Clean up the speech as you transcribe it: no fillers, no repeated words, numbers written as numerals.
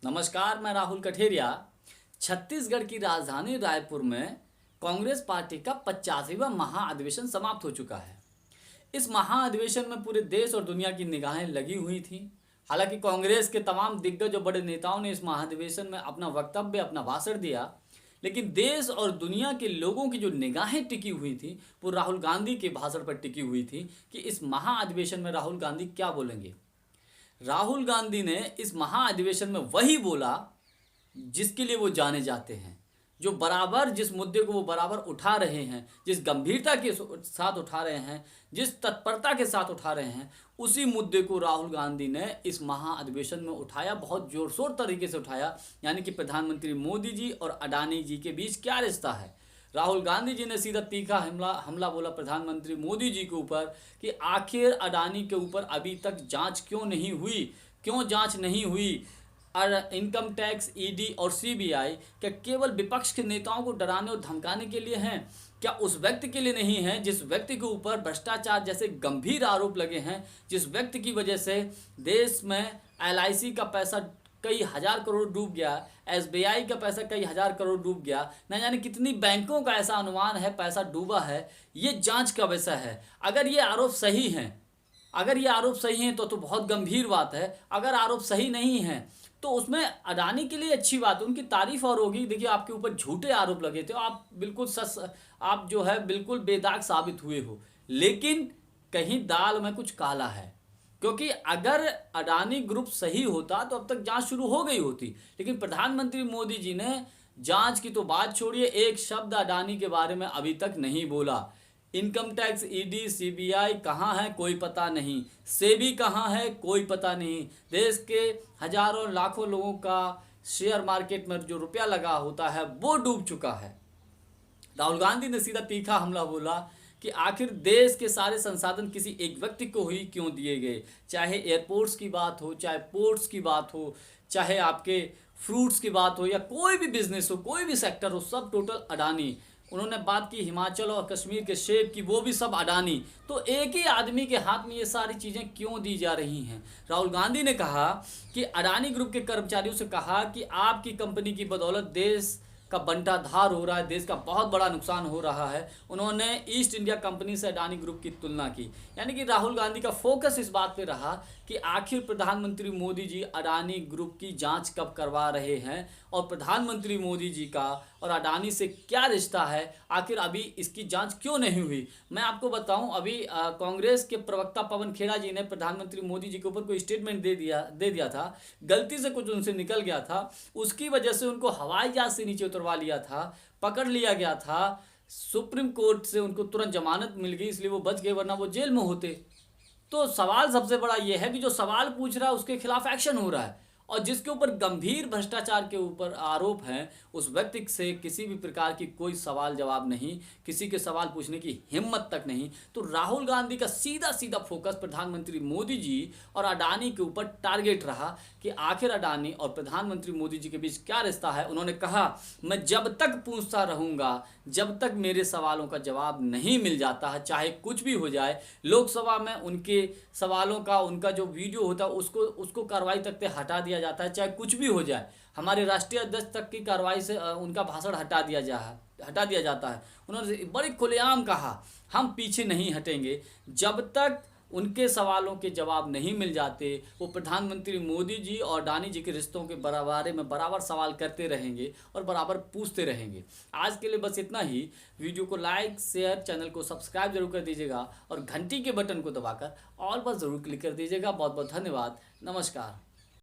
नमस्कार, मैं राहुल कठेरिया। छत्तीसगढ़ की राजधानी रायपुर में कांग्रेस पार्टी का 85वां महाअधिवेशन समाप्त हो चुका है। इस महाअधिवेशन में पूरे देश और दुनिया की निगाहें लगी हुई थी। हालांकि कांग्रेस के तमाम दिग्गज और बड़े नेताओं ने इस महाअधिवेशन में अपना वक्तव्य, अपना भाषण दिया, लेकिन देश और दुनिया के लोगों की जो निगाहें टिकी हुई थी वो राहुल गांधी के भाषण पर टिकी हुई थी कि इस महाअधिवेशन में राहुल गांधी क्या बोलेंगे। राहुल गांधी ने इस महाअधिवेशन में वही बोला जिसके लिए वो जाने जाते हैं, जो बराबर जिस मुद्दे को वो बराबर उठा रहे हैं, जिस गंभीरता के साथ उठा रहे हैं, जिस तत्परता के साथ उठा रहे हैं, उसी मुद्दे को राहुल गांधी ने इस महाअधिवेशन में उठाया, बहुत जोर शोर तरीके से उठाया। यानी कि प्रधानमंत्री मोदी जी और अडानी जी के बीच क्या रिश्ता है। राहुल गांधी जी ने सीधा तीखा हमला बोला प्रधानमंत्री मोदी जी के ऊपर कि आखिर अडानी के ऊपर अभी तक जांच क्यों नहीं हुई, क्यों जांच नहीं हुई। और इनकम टैक्स, ईडी और सीबीआई क्या केवल विपक्ष के नेताओं को डराने और धमकाने के लिए हैं? क्या उस व्यक्ति के लिए नहीं है जिस व्यक्ति के ऊपर भ्रष्टाचार जैसे गंभीर आरोप लगे हैं, जिस व्यक्ति की वजह से देश में एलआईसी का पैसा कई हजार करोड़ डूब गया, एसबीआई का पैसा कई हजार करोड़ डूब गया, न जाने कितनी बैंकों का ऐसा अनुमान है पैसा डूबा है। ये जांच का विषय है। अगर ये आरोप सही हैं, अगर ये आरोप सही हैं तो बहुत गंभीर बात है। अगर आरोप सही नहीं है तो उसमें अडानी के लिए अच्छी बात है, उनकी तारीफ और होगी। देखिए, आपके ऊपर झूठे आरोप लगे थे, आप बिल्कुल आप जो है बिल्कुल बेदाग साबित हुए हो, लेकिन कहीं दाल में कुछ काला है। क्योंकि अगर अडानी ग्रुप सही होता तो अब तक जांच शुरू हो गई होती। लेकिन प्रधानमंत्री मोदी जी ने जांच की तो बात छोड़िए, एक शब्द अडानी के बारे में अभी तक नहीं बोला। इनकम टैक्स, ईडी, सीबीआई कहाँ है कोई पता नहीं, सेबी कहाँ है कोई पता नहीं। देश के हजारों लाखों लोगों का शेयर मार्केट में जो रुपया लगा होता है वो डूब चुका है। राहुल गांधी ने सीधा तीखा हमला बोला कि आखिर देश के सारे संसाधन किसी एक व्यक्ति को ही क्यों दिए गए। चाहे एयरपोर्ट्स की बात हो, चाहे पोर्ट्स की बात हो, चाहे आपके फ्रूट्स की बात हो, या कोई भी बिजनेस हो, कोई भी सेक्टर हो, सब टोटल अडानी। उन्होंने बात की हिमाचल और कश्मीर के सेब की, वो भी सब अडानी। तो एक ही आदमी के हाथ में ये सारी चीज़ें क्यों दी जा रही हैं। राहुल गांधी ने कहा कि अडानी ग्रुप के कर्मचारियों से कहा कि आपकी कंपनी की बदौलत देश का बंटाधार हो रहा है, देश का बहुत बड़ा नुकसान हो रहा है। उन्होंने ईस्ट इंडिया कंपनी से अडानी ग्रुप की तुलना की। यानी कि राहुल गांधी का फोकस इस बात पे रहा कि आखिर प्रधानमंत्री मोदी जी अडानी ग्रुप की जांच कब करवा रहे हैं और प्रधानमंत्री मोदी जी का और अडानी से क्या रिश्ता है, आखिर अभी इसकी जांच क्यों नहीं हुई। मैं आपको बताऊं, अभी कांग्रेस के प्रवक्ता पवन खेड़ा जी ने प्रधानमंत्री मोदी जी के ऊपर कोई स्टेटमेंट दे दिया था, गलती से कुछ उनसे निकल गया था, उसकी वजह से उनको हवाई जहाज से नीचे उतरवा लिया था, पकड़ लिया गया था, सुप्रीम कोर्ट से उनको तुरंत जमानत मिल गई, इसलिए वो बच गए, वरना वो जेल में होते। तो सवाल सबसे बड़ा ये है कि जो सवाल पूछ रहा है उसके खिलाफ एक्शन हो रहा है, और जिसके ऊपर गंभीर भ्रष्टाचार के ऊपर आरोप हैं उस व्यक्ति से किसी भी प्रकार की कोई सवाल जवाब नहीं, किसी के सवाल पूछने की हिम्मत तक नहीं। तो राहुल गांधी का सीधा सीधा फोकस प्रधानमंत्री मोदी जी और अडानी के ऊपर टारगेट रहा कि आखिर अडानी और प्रधानमंत्री मोदी जी के बीच क्या रिश्ता है। उन्होंने कहा, मैं जब तक पूछता रहूंगा, जब तक मेरे सवालों का जवाब नहीं मिल जाता है, चाहे कुछ भी हो जाए। लोकसभा में उनके सवालों का, उनका जो वीडियो होता है उसको कार्रवाई तक से हटा दिया जाता है, चाहे कुछ भी हो जाए। हमारे राष्ट्रीय अध्यक्ष तक की कार्रवाई से उनका भाषण हटा दिया जाता है। उन्होंने बड़े खुलेआम कहा, हम पीछे नहीं हटेंगे जब तक उनके सवालों के जवाब नहीं मिल जाते। वो प्रधानमंत्री मोदी जी और अडानी जी के रिश्तों के बारे में बराबर सवाल करते रहेंगे और बराबर पूछते रहेंगे। आज के लिए बस इतना ही। वीडियो को लाइक, शेयर, चैनल को सब्सक्राइब जरूर कर दीजिएगा और घंटी के बटन को दबाकर ऑल पर ज़रूर क्लिक कर दीजिएगा। बहुत बहुत धन्यवाद। नमस्कार।